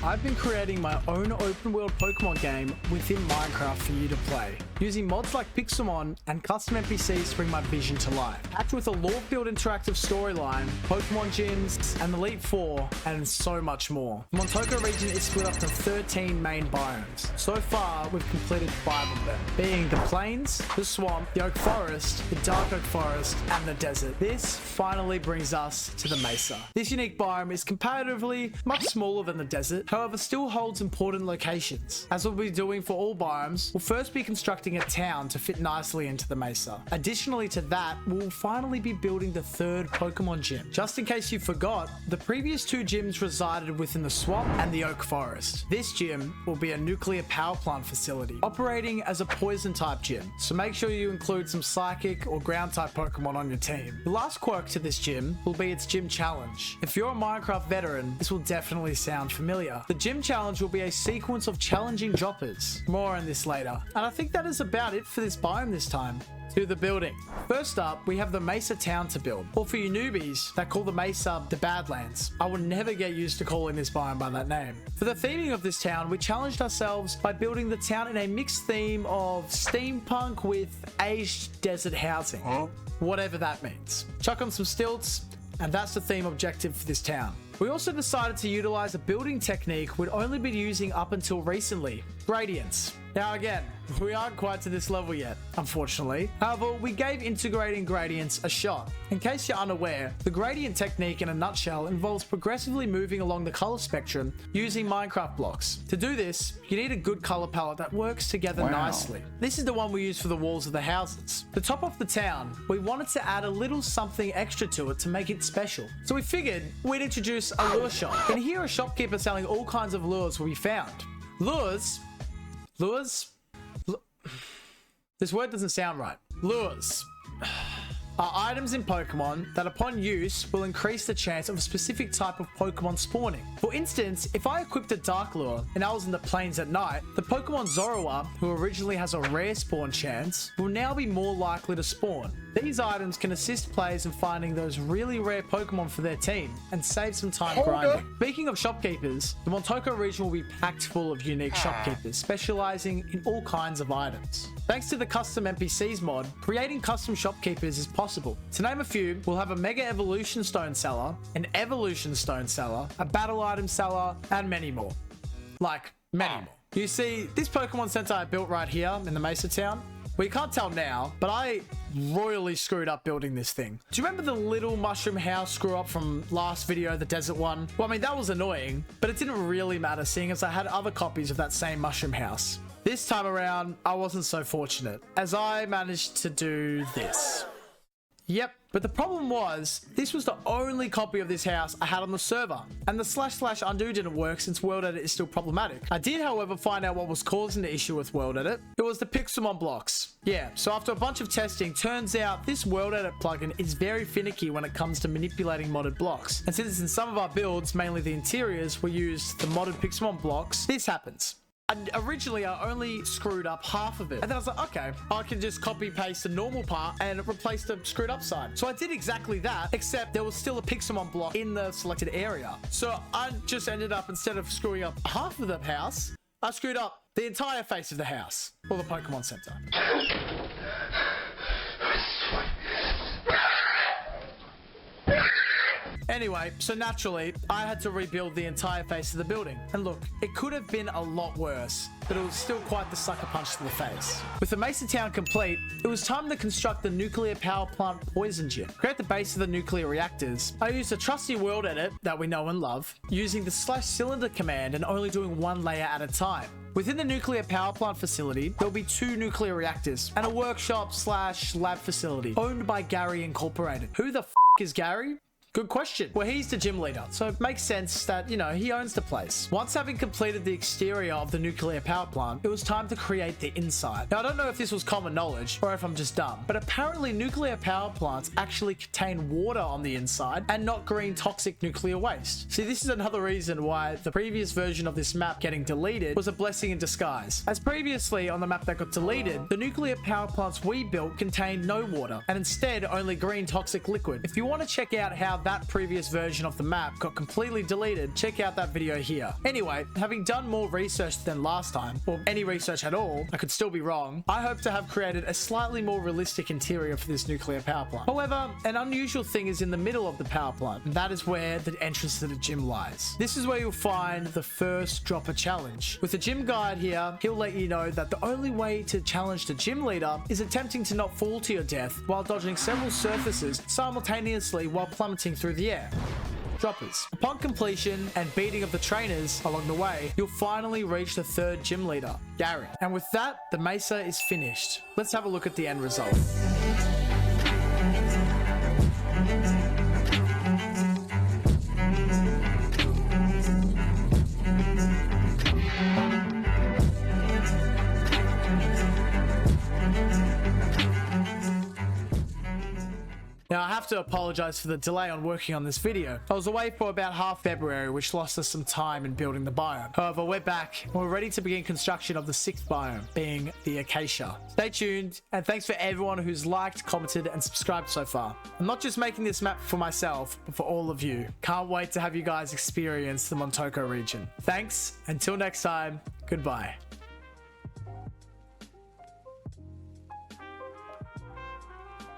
I've been creating my own open world Pokemon game within Minecraft for you to play, using mods like Pixelmon and custom NPCs to bring my vision to life. Packed with a lore-filled interactive storyline, Pokemon gyms, an Elite Four, and so much more. The Montoko region is split up into 13 main biomes. So far, we've completed 5 of them, being the Plains, the Swamp, the Oak Forest, the Dark Oak Forest, and the Desert. This finally brings us to the Mesa. This unique biome is comparatively much smaller than the Desert, however still holds important locations. As we'll be doing for all biomes, we'll first be constructing a town to fit nicely into the Mesa. Additionally to that, we'll finally be building the 3rd Pokemon gym. Just in case you forgot, the previous 2 gyms resided within the Swamp and the Oak Forest. This gym will be a nuclear power plant facility, operating as a poison type gym, so make sure you include some psychic or ground type Pokemon on your team. The last quirk to this gym will be its gym challenge. If you're a Minecraft veteran, this will definitely sound familiar. The gym challenge will be a sequence of challenging droppers. More on this later. And I think that is about it for this biome this time. To the building. First up, we have the Mesa town to build. Or for you newbies that call the Mesa the Badlands. I would never get used to calling this biome by that name. For the theming of this town, we challenged ourselves by building the town in a mixed theme of steampunk with aged desert housing. Whatever that means. Chuck on some stilts, and that's the theme objective for this town. We also decided to utilize a building technique we'd only been using up until recently, gradients. Now again, we aren't quite to this level yet, unfortunately. However, we gave integrating gradients a shot. In case you're unaware, the gradient technique in a nutshell involves progressively moving along the color spectrum using Minecraft blocks. To do this, you need a good color palette that works together nicely. This is the one we use for the walls of the houses. To top off the town, we wanted to add a little something extra to it to make it special. So we figured we'd introduce a lure shop. And here a shopkeeper selling all kinds of lures will be found. Lures? This word doesn't sound right. Lures are items in Pokemon that upon use will increase the chance of a specific type of Pokemon spawning. For instance, if I equipped a Dark Lure and I was in the plains at night, the Pokemon Zorua, who originally has a rare spawn chance, will now be more likely to spawn. These items can assist players in finding those really rare Pokemon for their team and save some time grinding. Speaking of shopkeepers, the Montoko region will be packed full of unique shopkeepers specializing in all kinds of items. Thanks to the custom NPCs mod, creating custom shopkeepers is possible. To name a few, we'll have a Mega Evolution Stone Seller, an Evolution Stone Seller, a Battle Item Seller, and many more. Like, many more. You see, this Pokemon Center I built right here in the Mesa town, well, you can't tell now, but I royally screwed up building this thing. Do you remember the little mushroom house screw up from last video, the desert one? Well, I mean, that was annoying, but it didn't really matter seeing as I had other copies of that same mushroom house. This time around, I wasn't so fortunate, as I managed to do this. Yep, but the problem was, this was the only copy of this house I had on the server, and the // undo didn't work since World Edit is still problematic. I did, however, find out what was causing the issue with World Edit. It was the Pixelmon blocks. Yeah, so after a bunch of testing, turns out this World Edit plugin is very finicky when it comes to manipulating modded blocks. And since in some of our builds, mainly the interiors, we used the modded Pixelmon blocks, this happens. Originally, I only screwed up half of it. And then I was like, okay, I can just copy paste the normal part and replace the screwed up side. So I did exactly that, except there was still a Pixelmon block in the selected area. So I just ended up, instead of screwing up half of the house, I screwed up the entire face of the house, or the Pokemon Center. Anyway, so naturally, I had to rebuild the entire face of the building. And look, it could have been a lot worse, but it was still quite the sucker punch to the face. With the Mesa town complete, it was time to construct the nuclear power plant poison gym. Create the base of the nuclear reactors. I used a trusty World Edit that we know and love, using the /cylinder command and only doing one layer at a time. Within the nuclear power plant facility, there'll be 2 nuclear reactors and a workshop / lab facility owned by Gary Incorporated. Who the f is Gary? Good question. Well, he's the gym leader, so it makes sense that, you know, he owns the place. Once having completed the exterior of the nuclear power plant, it was time to create the inside. Now, I don't know if this was common knowledge or if I'm just dumb, but apparently nuclear power plants actually contain water on the inside and not green toxic nuclear waste. See, this is another reason why the previous version of this map getting deleted was a blessing in disguise. As previously on the map that got deleted, the nuclear power plants we built contained no water and instead only green toxic liquid. If you want to check out how that previous version of the map got completely deleted, check out that video here. Anyway, having done more research than last time, or any research at all, I could still be wrong, I hope to have created a slightly more realistic interior for this nuclear power plant. However, an unusual thing is in the middle of the power plant, and that is where the entrance to the gym lies. This is where you'll find the first dropper challenge. With the gym guide here, he'll let you know that the only way to challenge the gym leader is attempting to not fall to your death while dodging several surfaces simultaneously while plummeting through the air. Droppers. Upon completion and beating of the trainers along the way, you'll finally reach the third gym leader, Gary. And with that, the mesa is finished. Let's have a look at the end result. Now, I have to apologize for the delay on working on this video. I was away for about half February, which lost us some time in building the biome. However, we're back and we're ready to begin construction of the 6th biome, being the Acacia. Stay tuned, and thanks for everyone who's liked, commented, and subscribed so far. I'm not just making this map for myself, but for all of you. Can't wait to have you guys experience the Montoko region. Thanks, until next time, goodbye.